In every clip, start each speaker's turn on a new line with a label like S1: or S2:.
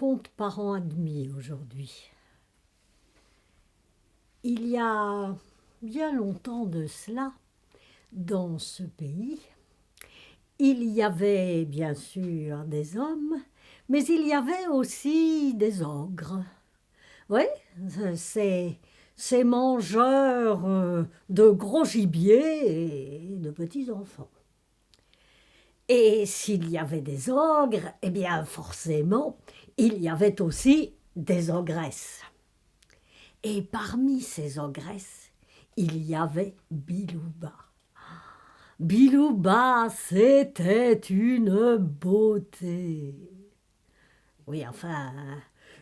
S1: conte parents admis aujourd'hui. Il y a bien longtemps de cela, dans ce pays, il y avait bien sûr des hommes, mais il y avait aussi des ogres. Oui, ces mangeurs de gros gibier et de petits enfants. Et s'il y avait des ogres, eh bien forcément, il y avait aussi des ogresses. Et parmi ces ogresses, il y avait Bilouba. Bilouba, c'était une beauté. Oui, enfin,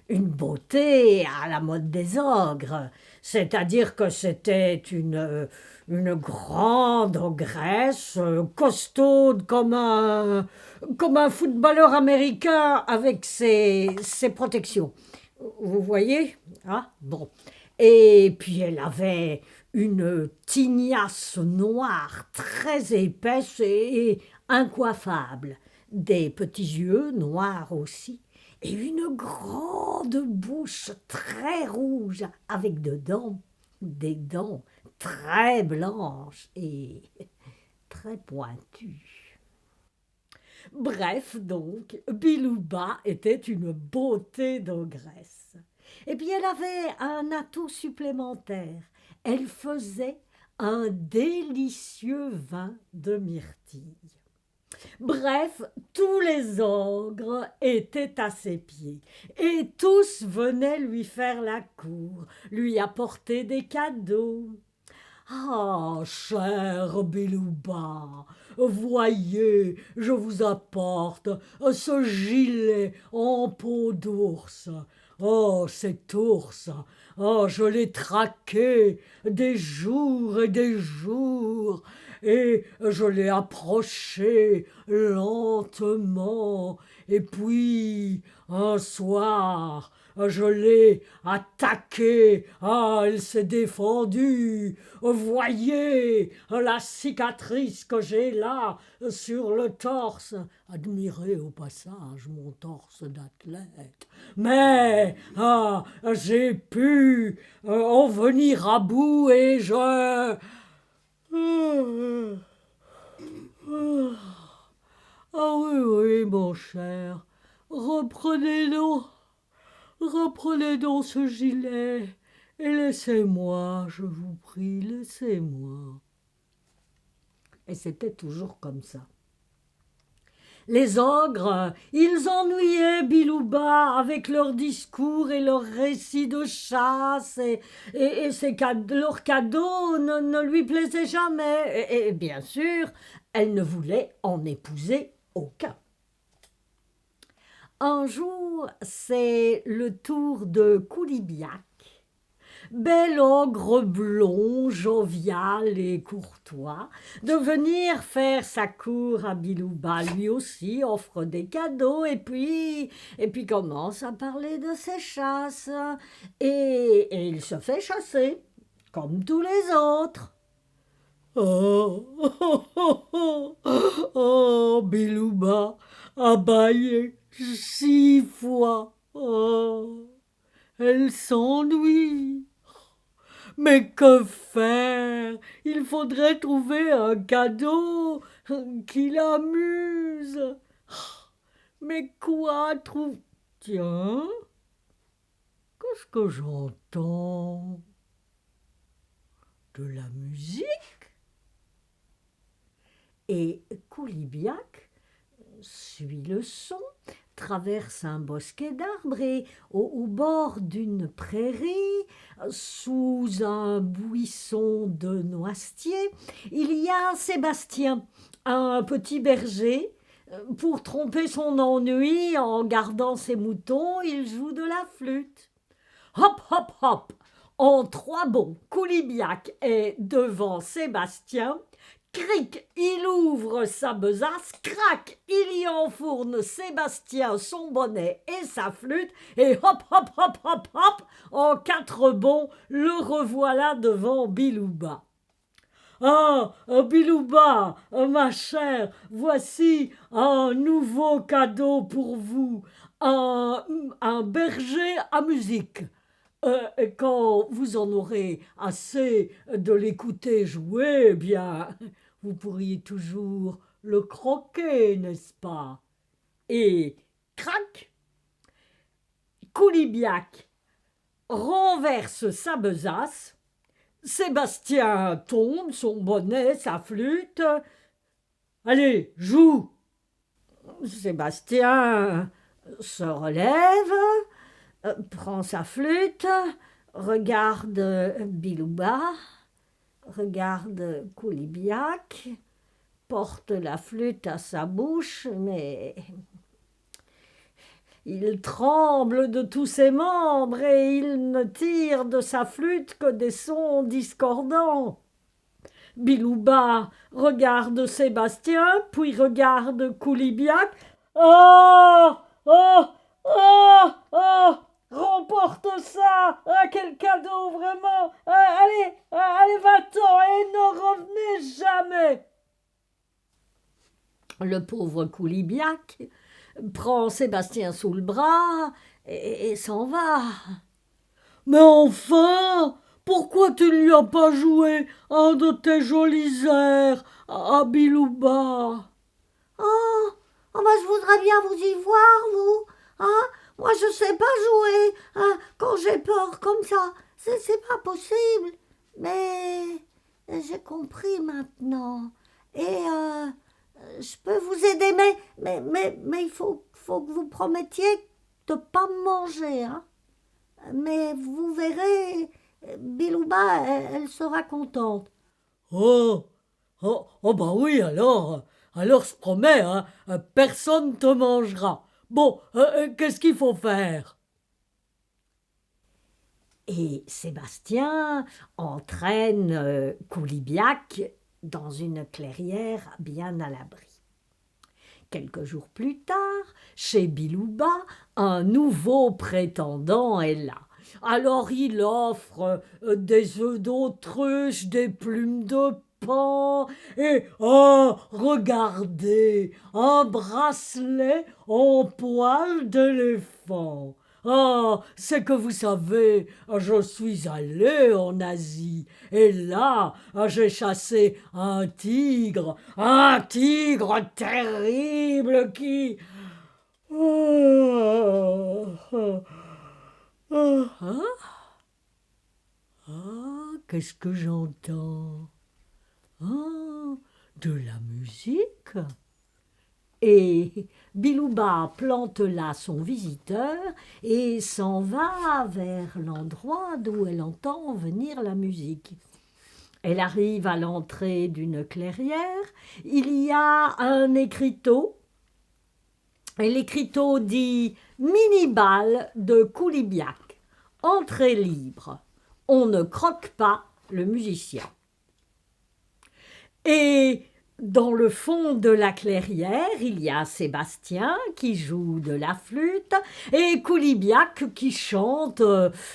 S1: une beauté à la mode des ogres. C'est-à-dire que c'était une grande ogresse, costaude comme un footballeur américain avec ses protections. Vous voyez, hein? Bon. Et puis elle avait une tignasse noire très épaisse et incoiffable, des petits yeux noirs aussi, et une grande bouche très rouge avec dedans des dents très blanches et très pointues. Bref, donc, Bilouba était une beauté d'ogresse. Et puis elle avait un atout supplémentaire. Elle faisait un délicieux vin de myrtille. Bref, tous les ogres étaient à ses pieds, et tous venaient lui faire la cour, lui apporter des cadeaux. Ah, cher Bilouba, voyez, je vous apporte ce gilet en peau d'ours. Oh, cet ours, oh, je l'ai traqué des jours et des jours, et je l'ai approché lentement, et puis, un soir, je l'ai attaquée, ah, elle s'est défendue. Voyez la cicatrice que j'ai là sur le torse. Admirez au passage mon torse d'athlète. Mais ah, j'ai pu en venir à bout et je... Ah oui, oui, mon cher, reprenez donc ce gilet et laissez-moi, je vous prie, laissez-moi. Et c'était toujours comme ça. Les ogres, ils ennuyaient Bilouba avec leurs discours et leurs récits de chasse, et leurs cadeaux ne lui plaisaient jamais. Et bien sûr, elle ne voulait en épouser aucun. Un jour, c'est le tour de Koulibiac, bel ogre blond, jovial et courtois, de venir faire sa cour à Bilouba. Lui aussi offre des cadeaux et puis commence à parler de ses chasses. Et il se fait chasser, comme tous les autres. Oh, oh, oh, oh, oh, Bilouba a bâillé 6 fois. Oh, elle s'ennuie. Mais que faire? Il faudrait trouver un cadeau qui l'amuse. Mais quoi trouve... Tiens, qu'est-ce que j'entends? De la musique? Et Koulibiac suit le son, traverse un bosquet d'arbres et au bord d'une prairie, sous un buisson de noisetiers, il y a Sébastien, un petit berger. Pour tromper son ennui en gardant ses moutons, il joue de la flûte. Hop, hop, hop! En 3 bonds, Koulibiac est devant Sébastien. Cric, il ouvre sa besace, crac, il y enfourne Sébastien son bonnet et sa flûte, et hop, hop, hop, hop, hop, en 4 bonds, le revoilà devant Bilouba. Ah, Bilouba, ma chère, voici un nouveau cadeau pour vous, un berger à musique. Quand vous en aurez assez de l'écouter jouer, eh bien, vous pourriez toujours le croquer, n'est-ce pas? Et crac, Coulibiac renverse sa besace, Sébastien tombe, son bonnet, sa flûte. Allez, joue! Sébastien se relève, prend sa flûte, regarde Bilouba, regarde Coulibiac, porte la flûte à sa bouche, mais il tremble de tous ses membres et il ne tire de sa flûte que des sons discordants. Bilouba regarde Sébastien, puis regarde Coulibiac. Oh! Oh! Oh! Oh! Remporte ça! Ah, quel cadeau, vraiment! Ah, allez! Ah, allez, va-t'en et ne revenez jamais! Le pauvre Coulibiac prend Sébastien sous le bras et s'en va. Mais enfin, pourquoi tu ne lui as pas joué un de tes jolis airs à Bilouba?
S2: Oh, oh bah, je voudrais bien vous y voir, vous. Hein? Moi, je sais pas jouer hein, quand j'ai peur comme ça. C'est pas possible. Mais j'ai compris maintenant. Et je peux vous aider, mais il faut que vous promettiez de pas me manger. Hein? Mais vous verrez, Bilouba, elle sera contente.
S1: Oh, oh, oh bah oui, alors je promets, hein, personne ne te mangera. Bon, qu'est-ce qu'il faut faire? Et Sébastien entraîne Coulibiac dans une clairière bien à l'abri. Quelques jours plus tard, chez Bilouba, un nouveau prétendant est là. Alors il offre des œufs d'autruche, des plumes de paon et, oh, regardez, un bracelet en poil d'éléphant. Ah, c'est que vous savez, je suis allé en Asie, et là, j'ai chassé un tigre terrible qui... Hein? Ah, qu'est-ce que j'entends? Ah, de la musique? Et Bilouba plante là son visiteur et s'en va vers l'endroit d'où elle entend venir la musique. Elle arrive à l'entrée d'une clairière, il y a un écriteau, et l'écriteau dit « Mini-bal de Coulibiac, entrée libre, on ne croque pas le musicien ». Et dans le fond de la clairière, il y a Sébastien qui joue de la flûte et Coulibiac qui chante,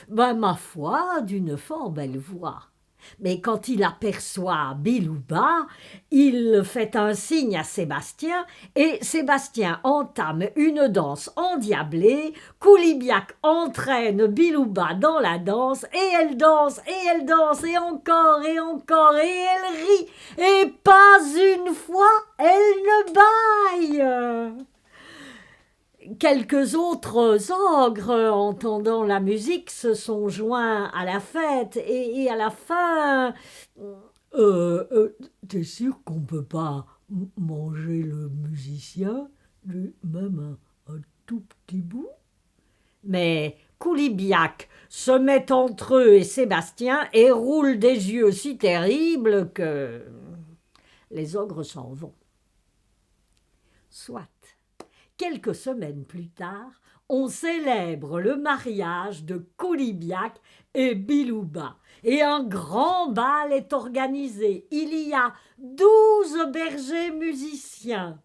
S1: ma foi, d'une fort belle voix. Mais quand il aperçoit Bilouba, il fait un signe à Sébastien et Sébastien entame une danse endiablée. Coulibiac entraîne Bilouba dans la danse et elle danse et elle danse et encore et encore et elle rit et pas une fois elle ne bâille. Quelques autres ogres, entendant la musique, se sont joints à la fête et à la fin... T'es sûr qu'on peut pas manger le musicien, même un tout petit bout? Mais Coulibiac se met entre eux et Sébastien et roule des yeux si terribles que les ogres s'en vont. Soit. Quelques semaines plus tard, on célèbre le mariage de Coulibiac et Bilouba. Et un grand bal est organisé. Il y a 12 bergers musiciens.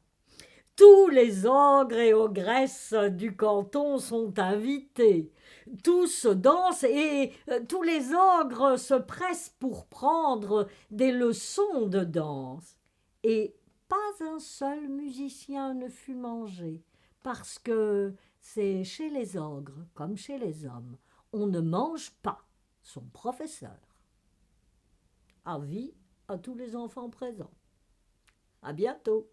S1: Tous les ogres et ogresses du canton sont invités. Tous dansent et tous les ogres se pressent pour prendre des leçons de danse. Et pas un seul musicien ne fut mangé, parce que C'est chez les ogres comme chez les hommes. On ne mange pas son professeur. Avis à tous les enfants présents. À bientôt.